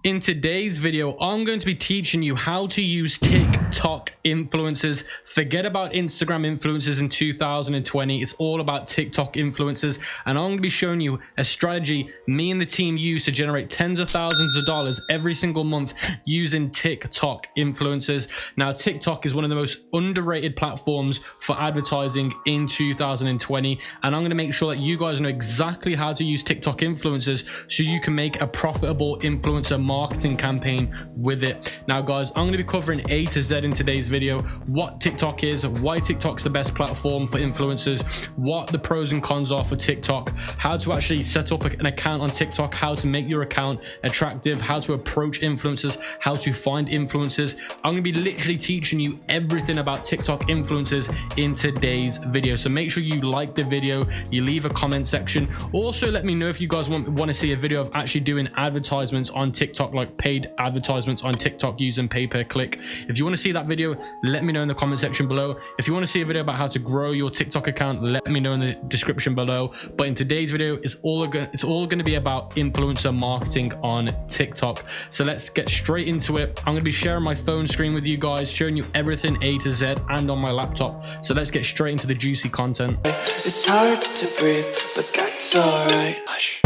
In today's video, I'm going to be teaching you how to use TikTok influencers. Forget about Instagram influencers in 2020. It's all about TikTok influencers. And I'm going to be showing you a strategy me and the team use to generate tens of thousands of dollars every single month using TikTok influencers. Now, TikTok is one of the most underrated platforms for advertising in 2020. And I'm going to make sure that you guys know exactly how to use TikTok influencers so you can make a profitable influencer marketing campaign with it. Now guys, I'm going to be covering A to Z in today's video: what TikTok is, why TikTok's the best platform for influencers, what the pros and cons are for TikTok, how to actually set up an account on TikTok, how to make your account attractive, how to approach influencers, how to find influencers. I'm going to be literally teaching you everything about TikTok influencers in today's video. So make sure you like the video, you leave a comment section. Also, let me know if you guys want to see a video of actually doing advertisements on TikTok, like paid advertisements on TikTok using pay-per-click. If you want to see that video, let me know in the comment section below. If you want to see a video about how to grow your TikTok account, let me know in the description below. But in today's video, it's all going to be about influencer marketing on TikTok. So let's get straight into it. I'm going to be sharing my phone screen with you guys, showing you everything A to Z and on my laptop. So let's get straight into the juicy content. It's hard to breathe, but that's all right. Hush.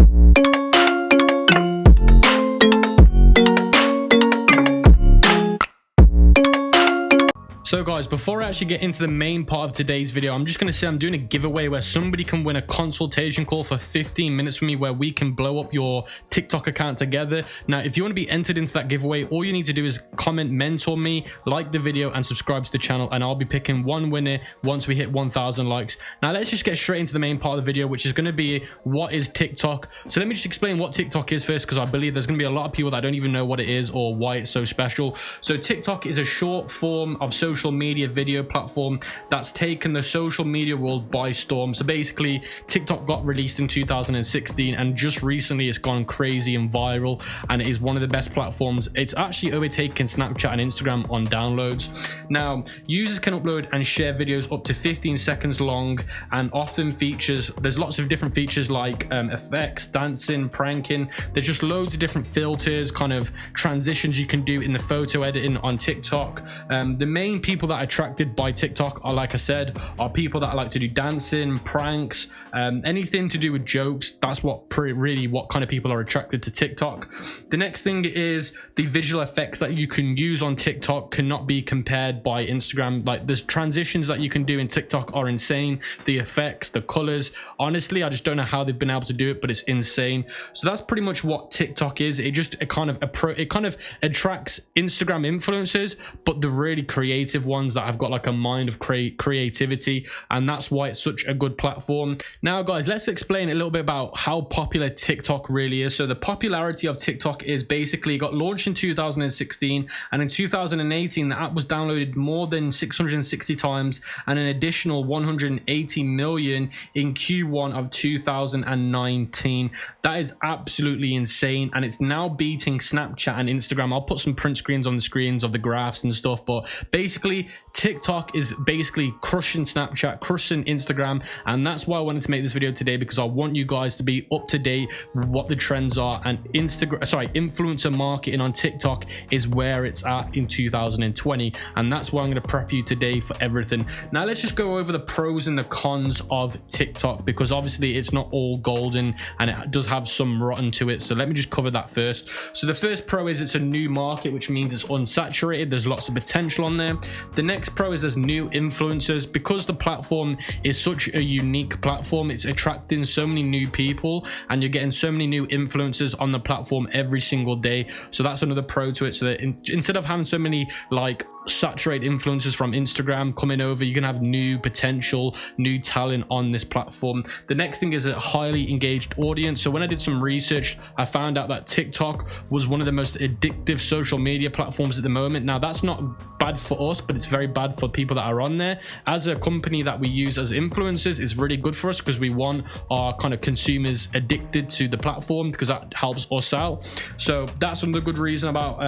So guys, before I actually get into the main part of today's video, I'm just going to say I'm doing a giveaway where somebody can win a consultation call for 15 minutes with me where we can blow up your TikTok account together. Now, if you want to be entered into that giveaway, all you need to do is comment mentor me, like the video and subscribe to the channel, and I'll be picking one winner once we hit 1,000 likes. Now, let's just get straight into the main part of the video, which is going to be what is TikTok. So let me just explain what TikTok is first, because I believe there's going to be a lot of people that don't even know what it is or why it's so special. So TikTok is a short form of social media video platform that's taken the social media world by storm. So basically, TikTok got released in 2016 and just recently it's gone crazy and viral, and it is one of the best platforms. It's actually overtaken Snapchat and Instagram on downloads. Now, users can upload and share videos up to 15 seconds long, and often there's lots of different features like effects, dancing, pranking. There's just loads of different filters, kind of transitions you can do in the photo editing on TikTok. The main people that are attracted by TikTok are, like I said, are people that like to do dancing, pranks, anything to do with jokes. That's what kind of people are attracted to TikTok. The next thing is the visual effects that you can use on TikTok cannot be compared by Instagram. Like, the transitions that you can do in TikTok are insane. The effects, the colors, honestly, I just don't know how they've been able to do it, but it's insane. So that's pretty much what TikTok is. It kind of attracts Instagram influencers, but the really creative ones that have got like a mind of creativity, and that's why it's such a good platform. Now guys, let's explain a little bit about how popular TikTok really is. So the popularity of TikTok is basically got launched in 2016, and in 2018 the app was downloaded more than 660 times and an additional 180 million in Q1 of 2019. That is absolutely insane, and it's now beating Snapchat and Instagram. I'll put some print screens on the screens of the graphs and stuff, but basically TikTok is basically crushing Snapchat, crushing Instagram, and that's why I wanted to make this video today, because I want you guys to be up to date with what the trends are, and influencer marketing on TikTok is where it's at in 2020, and that's why I'm going to prep you today for everything. Now let's just go over the pros and the cons of TikTok, because obviously it's not all golden and it does have some rotten to it. So let me just cover that first. So the first pro is it's a new market, which means it's unsaturated. There's lots of potential on there. The next pro is there's new influencers. Because the platform is such a unique platform, it's attracting so many new people, and you're getting so many new influencers on the platform every single day. So that's another pro to it. So that instead of having so many like saturated influencers from Instagram coming over, you can have new potential, new talent on this platform. The next thing is a highly engaged audience. So when I did some research, I found out that TikTok was one of the most addictive social media platforms at the moment. Now that's not bad for us, but it's very bad for people that are on there. As a company that we use as influencers, it's really good for us because we want our kind of consumers addicted to the platform, because that helps us out. So that's another good reason about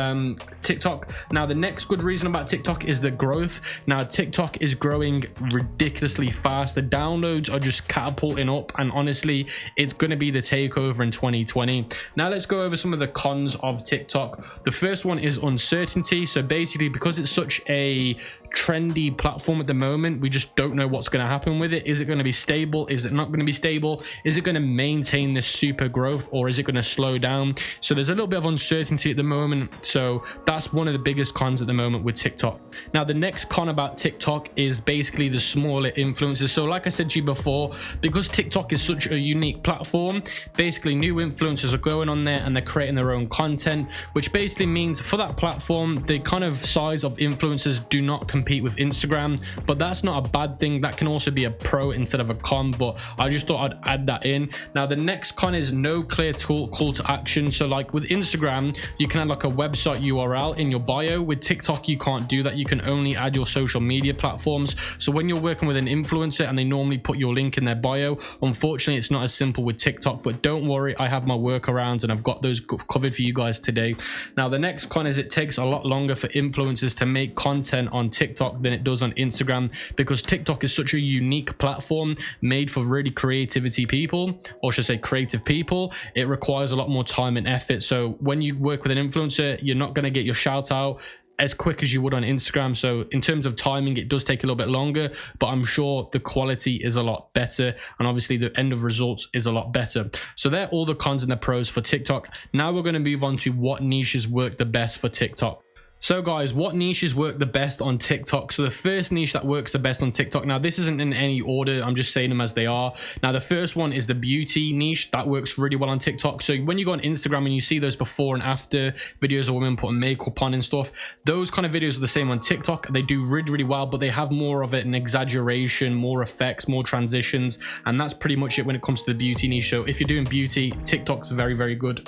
TikTok. Now the next good reason about about TikTok is the growth. Now TikTok is growing ridiculously fast. The downloads are just catapulting up, and honestly it's going to be the takeover in 2020. Now let's go over some of the cons of TikTok. The first one is uncertainty. So basically, because it's such a trendy platform at the moment, we just don't know what's going to happen with it. Is it going to be stable? Is it not going to be stable? Is it going to maintain this super growth, or is it going to slow down? So there's a little bit of uncertainty at the moment. So that's one of the biggest cons at the moment with TikTok. Now the next con about TikTok is basically the smaller influencers. So like I said to you before, because TikTok is such a unique platform, basically new influencers are going on there and they're creating their own content, which basically means for that platform, the kind of size of influencers do not compete with Instagram. But that's not a bad thing. That can also be a pro instead of a con, but I just thought I'd add that in. Now the next con is no clear call to action. So like with Instagram, you can add like a website URL in your bio. With TikTok, you can't do that. You can only add your social media platforms. So when you're working with an influencer and they normally put your link in their bio, unfortunately it's not as simple with TikTok, but don't worry, I have my workarounds and I've got those covered for you guys today. Now the next con is it takes a lot longer for influencers to make content on TikTok than it does on Instagram, because TikTok is such a unique platform made for really creativity people, or should I say creative people. It requires a lot more time and effort. So when you work with an influencer, you're not going to get your shout out as quick as you would on Instagram. So in terms of timing, it does take a little bit longer, but I'm sure the quality is a lot better, and obviously the end of results is a lot better. So they're all the cons and the pros for TikTok. Now we're going to move on to what niches work the best for TikTok. So guys, what niches work the best on TikTok? So the first niche that works the best on TikTok, now this isn't in any order, I'm just saying them as they are. Now the first one is the beauty niche. That works really well on TikTok. So when you go on Instagram and you see those before and after videos of women putting makeup on and stuff, those kind of videos are the same on TikTok. They do really, really well, but they have more of it, an exaggeration, more effects, more transitions, and that's pretty much it when it comes to the beauty niche. So if you're doing beauty, TikTok's very, very good.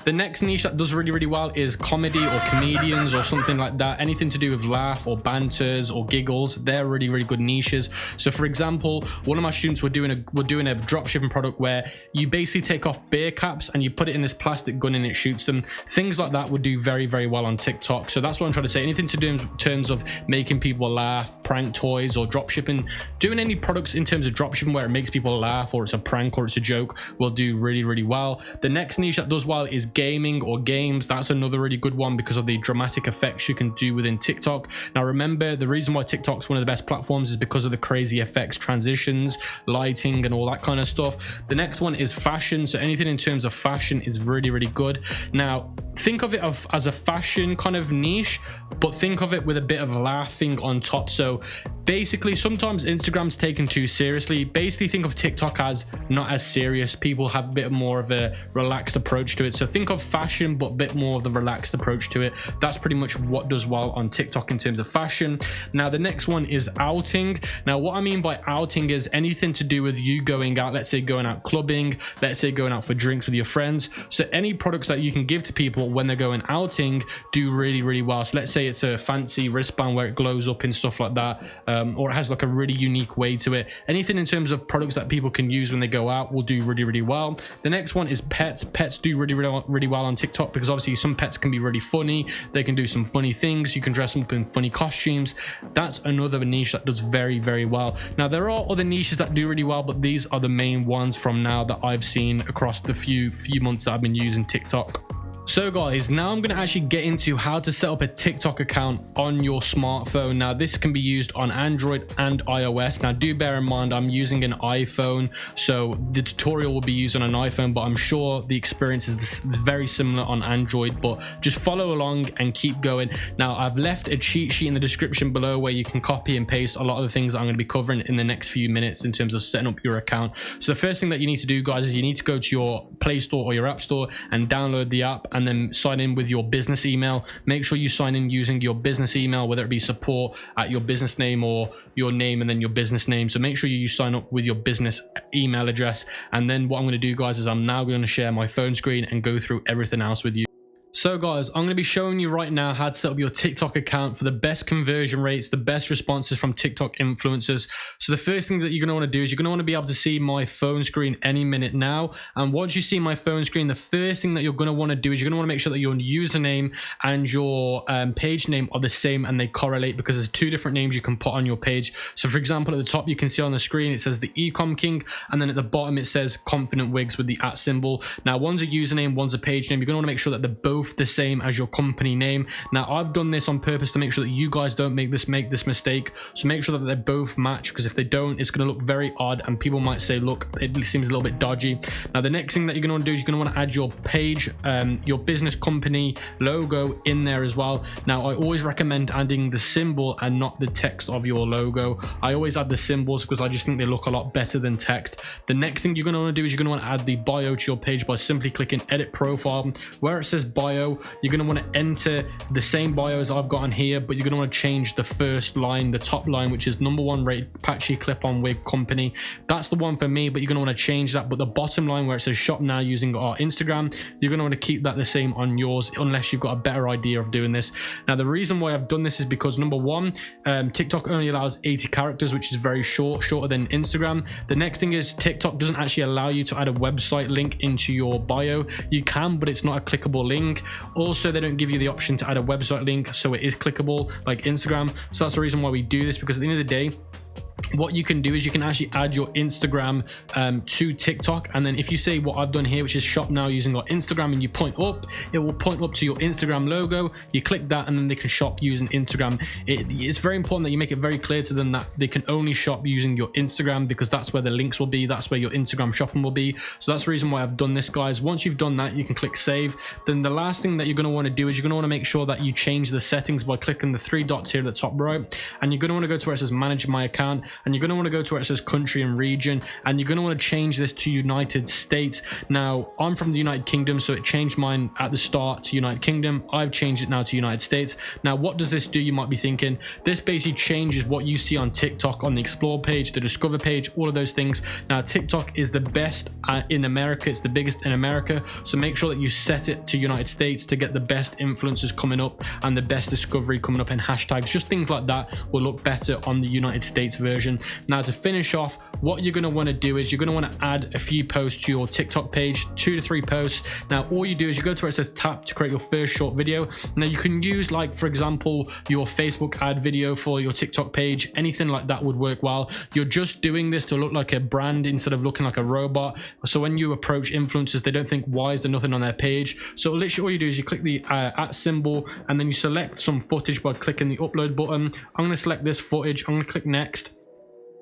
The next niche that does really, really well is comedy or comedians or something like that. Anything to do with laugh or banters or giggles, they're really, really good niches. So for example, one of my students were doing a dropshipping product where you basically take off beer caps and you put it in this plastic gun and it shoots them. Things like that would do very, very well on TikTok. So that's what I'm trying to say. Anything to do in terms of making people laugh, prank toys or dropshipping, doing any products in terms of dropshipping where it makes people laugh or it's a prank or it's a joke will do really, really well. The next niche that does well is gaming or games. That's another really good one because of the dramatic effects you can do within TikTok. Now remember, the reason why TikTok's one of the best platforms is because of the crazy effects, transitions, lighting and all that kind of stuff. The next one is fashion. So anything in terms of fashion is really, really good. Now think of it as a fashion kind of niche, but think of it with a bit of laughing on top. So basically sometimes Instagram's taken too seriously. Basically think of TikTok as not as serious. People have a bit more of a relaxed approach to it. So think of fashion but a bit more of the relaxed approach to it. That's pretty much what does well on TikTok in terms of fashion. Now the next one is outing. Now what I mean by outing is anything to do with you going out, let's say going out clubbing, let's say going out for drinks with your friends. So any products that you can give to people when they're going outing do really, really well. So let's say it's a fancy wristband where it glows up and stuff like that, or it has like a really unique way to it. Anything in terms of products that people can use when they go out will do really, really well. The next one is pets. Pets do really, really well on TikTok because obviously some pets can be really funny. They can do some funny things. You can dress them up in funny costumes. That's another niche that does very, very well. Now there are other niches that do really well, but these are the main ones from now that I've seen across the few months that I've been using TikTok. So guys, now I'm going to actually get into how to set up a TikTok account on your smartphone. Now this can be used on Android and iOS. Now do bear in mind I'm using an iPhone, so the tutorial will be used on an iPhone, but I'm sure the experience is very similar on Android, but just follow along and keep going. Now I've left a cheat sheet in the description below where you can copy and paste a lot of the things that I'm going to be covering in the next few minutes in terms of setting up your account. So the first thing that you need to do, guys, is you need to go to your Play Store or your App Store and download the app, and then sign in with your business email. Make sure you sign in using your business email, whether it be support at your business name or your name and then your business name. So make sure you sign up with your business email address. And then what I'm going to do, guys, is I'm now going to share my phone screen and go through everything else with you. So guys, I'm going to be showing you right now how to set up your TikTok account for the best conversion rates, the best responses from TikTok influencers. So the first thing that you're going to want to do is you're going to want to be able to see my phone screen any minute now. And once you see my phone screen, the first thing that you're going to want to do is you're going to want to make sure that your username and your page name are the same and they correlate, because there's two different names you can put on your page. So for example, at the top you can see on the screen it says the ECOM King, and then at the bottom it says Confident Wigs with the @ symbol. Now one's a username, one's a page name. You're going to want to make sure that they're both the same as your company name. Now I've done this on purpose to make sure that you guys don't make this mistake, so make sure that they both match, because if they don't, it's going to look very odd and people might say, look, it seems a little bit dodgy. Now the next thing that you're going to want to do is you're going to want to add your page, your business company logo in there as well. Now I always recommend adding the symbol and not the text of your logo. I always add the symbols because I just think they look a lot better than text. The next thing you're going to want to do is you're going to want to add the bio to your page by simply clicking edit profile. Where it says bio, you're going to want to enter the same bio as I've got on here, but you're going to want to change the first line, the top line, which is #1 rate patchy clip-on wig company. That's the one for me, but you're going to want to change that. But the bottom line where it says shop now using our Instagram, you're going to want to keep that the same on yours, unless you've got a better idea of doing this. Now the reason why I've done this is because #1, TikTok only allows 80 characters, which is very short, shorter than Instagram. The next thing is TikTok doesn't actually allow you to add a website link into your bio. You can, but it's not a clickable link. Also, they don't give you the option to add a website link, so it is clickable like Instagram. So that's the reason why we do this, because at the end of the day, what you can do is you can actually add your Instagram to TikTok, and then if you say what I've done here, which is shop now using our Instagram, and you point up, it will point up to your Instagram logo. You click that and then they can shop using Instagram. It's very important that you make it very clear to them that they can only shop using your Instagram, because that's where the links will be, that's where your Instagram shopping will be. So that's the reason why I've done this, guys. Once you've done that, you can click save. Then the last thing that you're going to want to do is you're going to want to make sure that you change the settings by clicking the 3 dots here at the top right, and you're going to want to go to where it says manage my account, and you're going to want to go to where it says country and region, and you're going to want to change this to United States. Now I'm from the United Kingdom, so it changed mine at the start to United Kingdom. I've changed it now to United States. Now what does this do, you might be thinking? This basically changes what you see on TikTok, on the explore page, the discover page, all of those things. Now TikTok is the best in America, it's the biggest in America, so make sure that you set it to United States to get the best influencers coming up and the best discovery coming up, and hashtags, just things like that will look better on the United States version. Now to finish off, what you're going to want to do is you're going to want to add a few posts to your TikTok page, 2 to 3 posts. Now all you do is you go to where it says tap to create your first short video. Now you can use, like for example, your Facebook ad video for your TikTok page. Anything like that would work well. You're just doing this to look like a brand instead of looking like a robot, so when you approach influencers, they don't think, why is there nothing on their page? So literally all you do is you click the @ symbol, and then you select some footage by clicking the upload button. I'm going to select this footage, I'm going to click next.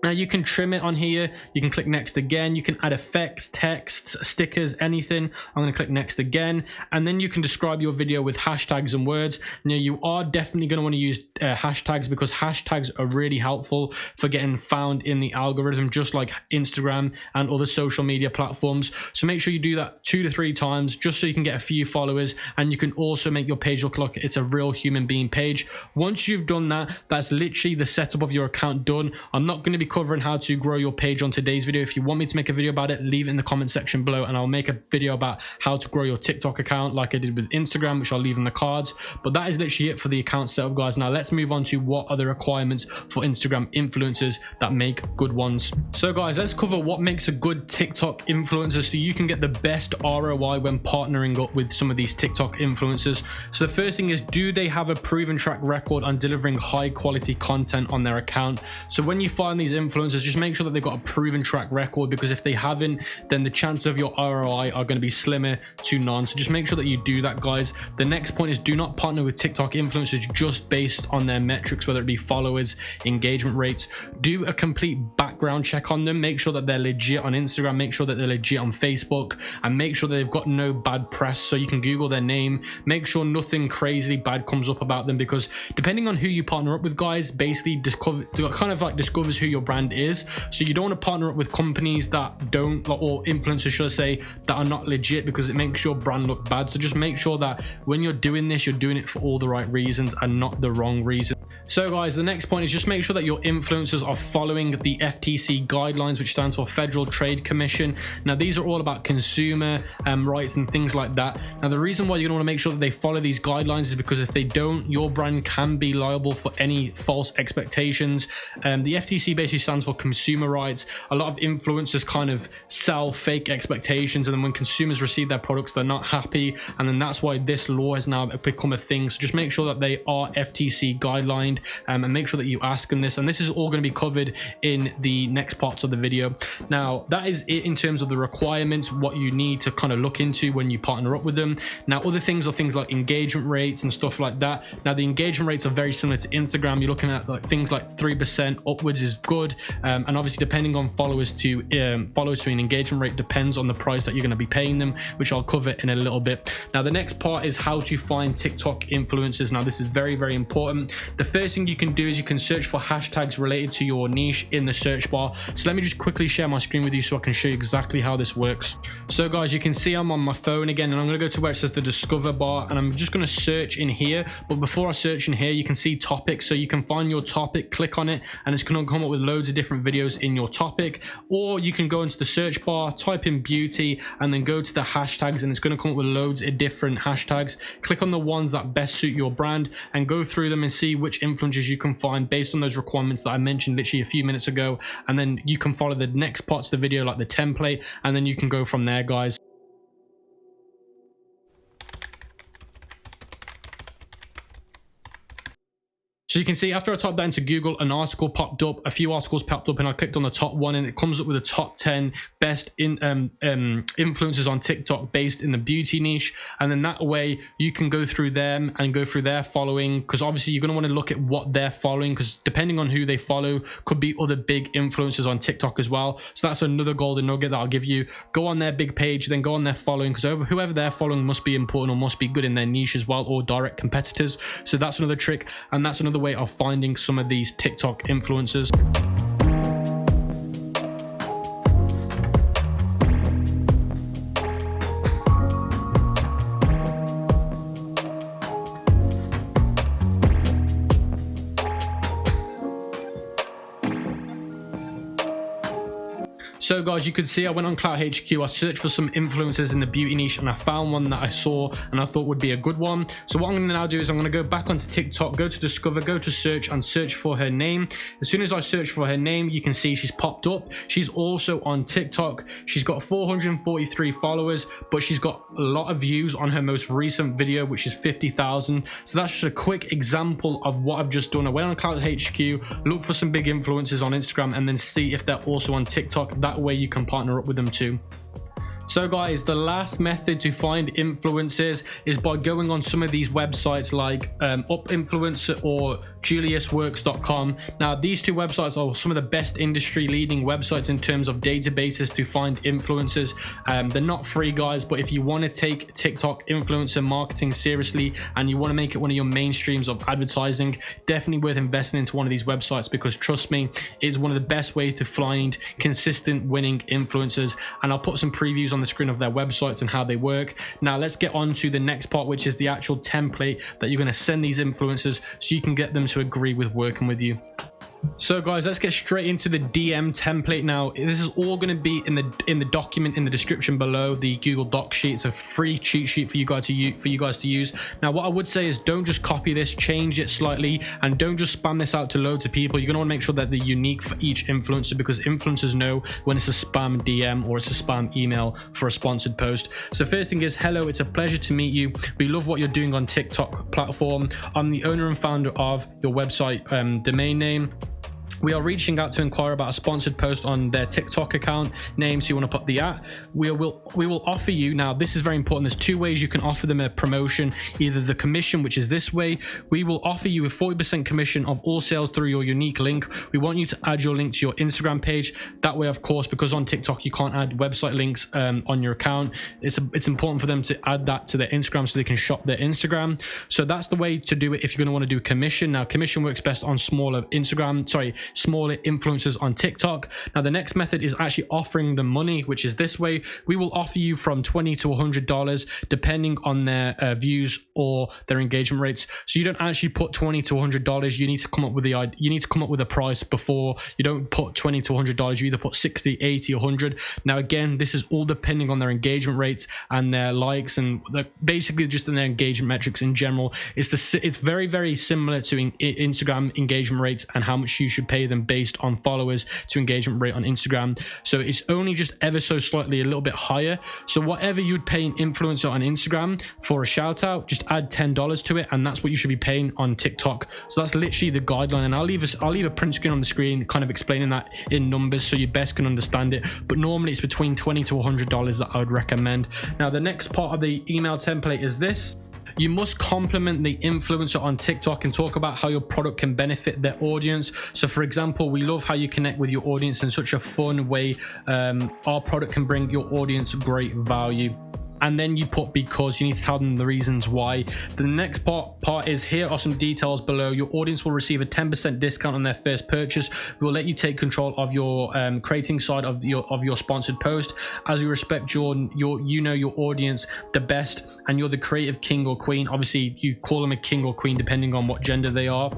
Now you can trim it on here, you can click next again, you can add effects, text, stickers, anything. I'm going to click next again, and then you can describe your video with hashtags and words. Now you are definitely going to want to use hashtags, because hashtags are really helpful for getting found in the algorithm, just like Instagram and other social media platforms. So make sure you do that 2 to 3 times, just so you can get a few followers, and you can also make your page look like it's a real human being page. Once you've done that, that's literally the setup of your account done. I'm not going to be covering how to grow your page on today's video. If you want me to make a video about it, leave it in the comment section below, and I'll make a video about how to grow your TikTok account like I did with Instagram, which I'll leave in the cards. But that is literally it for the account setup, guys. Now let's move on to what are the requirements for Instagram influencers that make good ones. So guys, let's cover what makes a good TikTok influencer so you can get the best ROI when partnering up with some of these TikTok influencers. So the first thing is, do they have a proven track record on delivering high quality content on their account? So when you find these influencers, just make sure that they've got a proven track record, because if they haven't, then the chances of your ROI are going to be slimmer to none. So just make sure that you do that, guys. The next point is, do not partner with TikTok influencers just based on their metrics, whether it be followers, engagement rates. Do a complete background check on them. Make sure that they're legit on Instagram, make sure that they're legit on Facebook, and make sure that they've got no bad press. So you can Google their name, make sure nothing crazy bad comes up about them, because depending on who you partner up with, guys, basically discovers who your brand is. So you don't want to partner up with companies that don't, or influencers should I say, that are not legit, because it makes your brand look bad. So just make sure that when you're doing this, you're doing it for all the right reasons and not the wrong reason. So guys, the next point is just make sure that your influencers are following the FTC guidelines, which stands for Federal Trade Commission. Now these are all about consumer rights and things like that. Now the reason why you're going to want to make sure that they follow these guidelines is because if they don't, your brand can be liable for any false expectations. The FTC basically stands for consumer rights. A lot of influencers kind of sell fake expectations, and then when consumers receive their products, they're not happy, and then that's why this law has now become a thing. So just make sure that they are FTC guidelined, and make sure that you ask them this, and this is all going to be covered in the next parts of the video. Now that is it in terms of the requirements, what you need to kind of look into when you partner up with them. Now other things are things like engagement rates and stuff like that. Now the engagement rates are very similar to Instagram. You're looking at like things like 3% upwards is good, and obviously depending on followers to an engagement rate depends on the price that you're going to be paying them, which I'll cover in a little bit. Now the next part is how to find TikTok influencers. Now this is very, very important. The first thing you can do is you can search for hashtags related to your niche in the search bar. So let me just quickly share my screen with you so I can show you exactly how this works. So guys, you can see I'm on my phone again, and I'm going to go to where it says the discover bar, and I'm just going to search in here. But before I search in here, you can see topics, so you can find your topic, click on it, and it's going to come up with loads of different videos in your topic. Or you can go into the search bar, type in beauty, and then go to the hashtags, and it's going to come up with loads of different hashtags. Click on the ones that best suit your brand and go through them and see which influencers you can find based on those requirements that I mentioned literally a few minutes ago, and then you can follow the next parts of the video like the template, and then you can go from there, guys. So you can see after I typed that into Google, an article popped up, a few articles popped up, and I clicked on the top one, and it comes up with the top 10 best influencers on TikTok based in the beauty niche. And then that way you can go through them and go through their following, because obviously you're going to want to look at what they're following, because depending on who they follow could be other big influencers on TikTok as well. So that's another golden nugget that I'll give you. Go on their big page, then go on their following, because whoever they're following must be important or must be good in their niche as well, or direct competitors. So that's another trick, and that's another way of finding some of these TikTok influencers. So guys, you could see I went on Clout HQ, I searched for some influencers in the beauty niche, and I found one that I saw and I thought would be a good one. So what I'm going to now do is I'm going to go back onto TikTok, go to discover, go to search, and search for her name. As soon as I search for her name, you can see she's popped up. She's also on TikTok. She's got 443 followers, but she's got a lot of views on her most recent video, which is 50,000. So that's just a quick example of what I've just done. I went on Clout HQ, look for some big influencers on Instagram, and then see if they're also on TikTok. That way you can partner up with them too. So guys, the last method to find influencers is by going on some of these websites like Up Influencer or juliusworks.com. Now these two websites are some of the best industry leading websites in terms of databases to find influencers. They're not free, guys, but if you want to take TikTok influencer marketing seriously and you want to make it one of your mainstreams of advertising, definitely worth investing into one of these websites, because trust me, it's one of the best ways to find consistent winning influencers. And I'll put some previews on the screen of their websites and how they work. Now let's get on to the next part, which is the actual template that you're going to send these influencers so you can get them to agree with working with you. So guys, let's get straight into the DM template. Now this is all going to be in the document in the description below, the Google Doc sheet. It's a free cheat sheet for you guys to use. Now what I would say is don't just copy this, change it slightly, and don't just spam this out to loads of people. You're going to want to make sure that they're unique for each influencer, because influencers know when it's a spam DM or it's a spam email for a sponsored post. So first thing is, hello, it's a pleasure to meet you. We love what you're doing on TikTok platform. I'm the owner and founder of your website domain name. We are reaching out to inquire about a sponsored post on their TikTok account name, so you want to put the @ we will offer you, now this is very important, there's two ways you can offer them a promotion. Either the commission, which is this way, we will offer you a 40% commission of all sales through your unique link. We want you to add your link to your Instagram page. That way, of course, because on TikTok you can't add website links on your account, it's important for them to add that to their Instagram so they can shop their Instagram. So that's the way to do it if you're going to want to do commission. Now commission works best on smaller smaller influencers on TikTok. Now, the next method is actually offering them money, which is this way. We will offer you from $20 to $100 depending on their views or their engagement rates. So you don't actually put $20 to $100. You need to come up with a price before. You don't put $20 to $100. You either put 60, 80, 100. Now, again, this is all depending on their engagement rates and their likes and basically just in their engagement metrics in general. It's very, very similar to Instagram engagement rates and how much you should pay them based on followers to engagement rate on Instagram. So it's only just ever so slightly a little bit higher. So whatever you'd pay an influencer on Instagram for a shout out, just add $10 to it, and that's what you should be paying on TikTok. So that's literally the guideline, and I'll leave a print screen on the screen kind of explaining that in numbers so you best can understand it. But normally it's between $20 to $100 that I would recommend. Now, the next part of the email template is this. You must compliment the influencer on TikTok and talk about how your product can benefit their audience. So for example, we love how you connect with your audience in such a fun way. Our product can bring your audience great value. And then you put because. You need to tell them the reasons why. The next part is, here are some details below. Your audience will receive a 10% discount on their first purchase. We will let you take control of your creating side of your sponsored post, as we respect your audience the best, and you're the creative king or queen. Obviously, you call them a king or queen depending on what gender they are.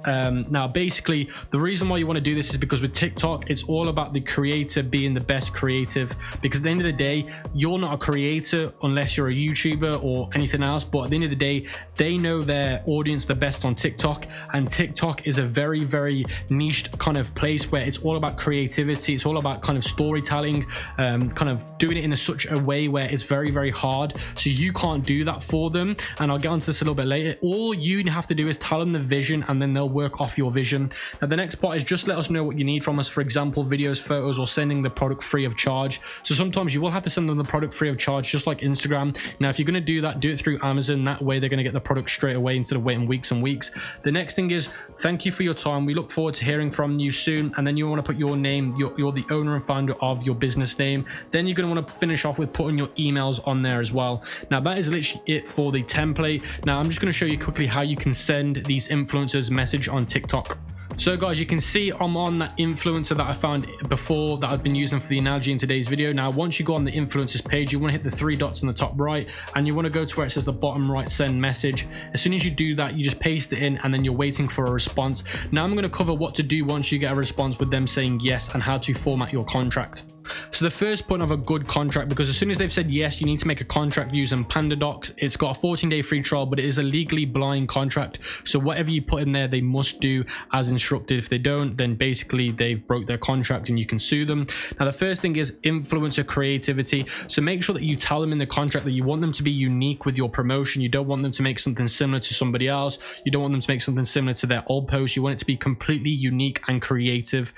Now, basically, the reason why you want to do this is because with TikTok, it's all about the creator being the best creative. Because at the end of the day, you're not a creator unless you're a YouTuber or anything else, but at the end of the day, they know their audience the best on TikTok, and TikTok is a very, very niche kind of place where it's all about creativity. It's all about kind of storytelling, kind of doing it in such a way where it's very, very hard. So you can't do that for them, and I'll get onto this a little bit later. All you have to do is tell them the vision, and then they'll work off your vision. Now, the next part is just let us know what you need from us. For example, videos, photos, or sending the product free of charge. So sometimes you will have to send them the product free of charge, just like Instagram. Now, if you're going to do that, do it through Amazon. That way they're going to get the product straight away instead of waiting weeks and weeks. The next thing is, thank you for your time. We look forward to hearing from you soon. And then you want to put your name. You're the owner and founder of your business name. Then you're going to want to finish off with putting your emails on there as well. Now, that is literally it for the template. Now, I'm just going to show you quickly how you can send these influencers message on TikTok. So guys, you can see I'm on that influencer that I found before that I've been using for the analogy in today's video. Now, once you go on the influencers page, you want to hit the three dots in the top right, and you want to go to where it says the bottom right, send message. As soon as you do that, you just paste it in, and then you're waiting for a response. Now I'm going to cover what to do once you get a response with them saying yes, and how to format your contract. So the first point of a good contract, because as soon as they've said yes, you need to make a contract using PandaDocs. It's got a 14-day free trial, but it is a legally blind contract. So whatever you put in there, they must do as instructed. If they don't, then basically they've broke their contract and you can sue them. Now, the first thing is influencer creativity. So make sure that you tell them in the contract that you want them to be unique with your promotion. You don't want them to make something similar to somebody else. You don't want them to make something similar to their old post. You want it to be completely unique and creative.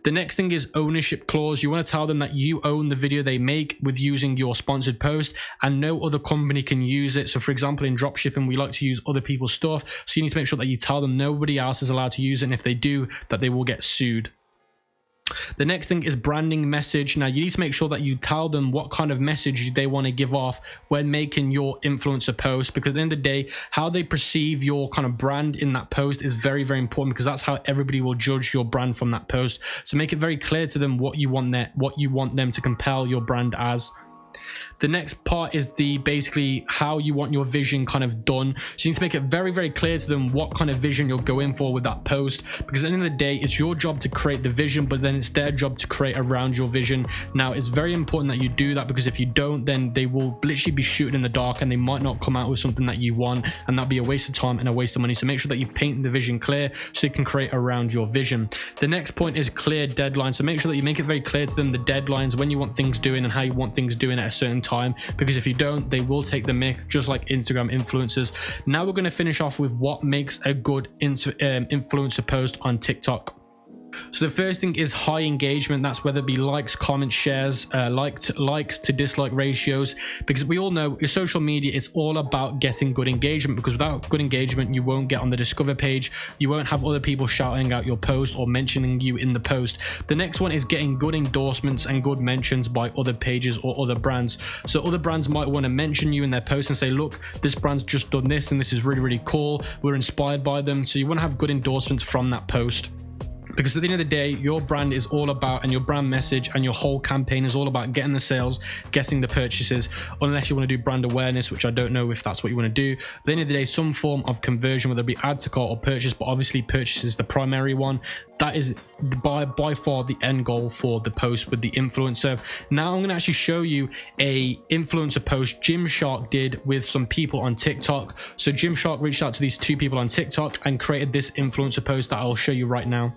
The next thing is ownership clause. You want to tell them that you own the video they make with using your sponsored post, and no other company can use it. So for example, in dropshipping, we like to use other people's stuff. So you need to make sure that you tell them nobody else is allowed to use it, and if they do, that they will get sued. The next thing is branding message. Now, you need to make sure that you tell them what kind of message they want to give off when making your influencer post, because at the end of the day, how they perceive your kind of brand in that post is very, very important, because that's how everybody will judge your brand from that post. So make it very clear to them what you want them to compel your brand as. The next part is basically how you want your vision kind of done. So you need to make it very, very clear to them what kind of vision you're going for with that post, because at the end of the day, it's your job to create the vision, but then it's their job to create around your vision. Now, it's very important that you do that, because if you don't, then they will literally be shooting in the dark, and they might not come out with something that you want, and that'd be a waste of time and a waste of money. So make sure that you paint the vision clear so you can create around your vision. The next point is clear deadlines. So make sure that you make it very clear to them the deadlines, when you want things doing and how you want things doing at a certain time, because if you don't, they will take the mick, just like Instagram influencers. Now we're going to finish off with what makes a good influencer post on TikTok. So the first thing is high engagement. That's whether it be likes, comments, shares, likes to dislike ratios, because we all know in social media, it's all about getting good engagement, because without good engagement, you won't get on the discover page. You won't have other people shouting out your post or mentioning you in the post. The next one is getting good endorsements and good mentions by other pages or other brands. So other brands might want to mention you in their post and say, look, this brand's just done this and this is really, really cool. We're inspired by them. So you want to have good endorsements from that post. Because at the end of the day, your brand is all about, and your brand message and your whole campaign is all about getting the sales, getting the purchases, unless you want to do brand awareness, which I don't know if that's what you want to do. At the end of the day, some form of conversion, whether it be add to cart or purchase, but obviously purchase is the primary one. That is by far the end goal for the post with the influencer. Now I'm going to actually show you a influencer post Gymshark did with some people on TikTok. So Gymshark reached out to these 2 people on TikTok and created this influencer post that I'll show you right now.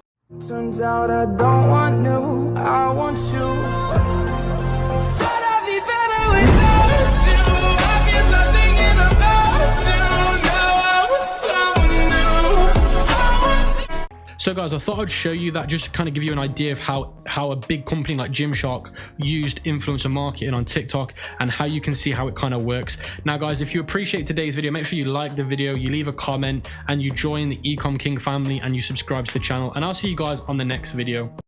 Turns out I don't want new, I want you. Should I be better without you? I guess I'm thinking about you. Now I'm someone new. So guys, I thought I'd show you that just to kind of give you an idea of how a big company like Gymshark used influencer marketing on TikTok and how you can see how it kind of works. Now guys, if you appreciate today's video, make sure you like the video, you leave a comment, and you join the ECOM King family, and you subscribe to the channel, and I'll see you guys on the next video.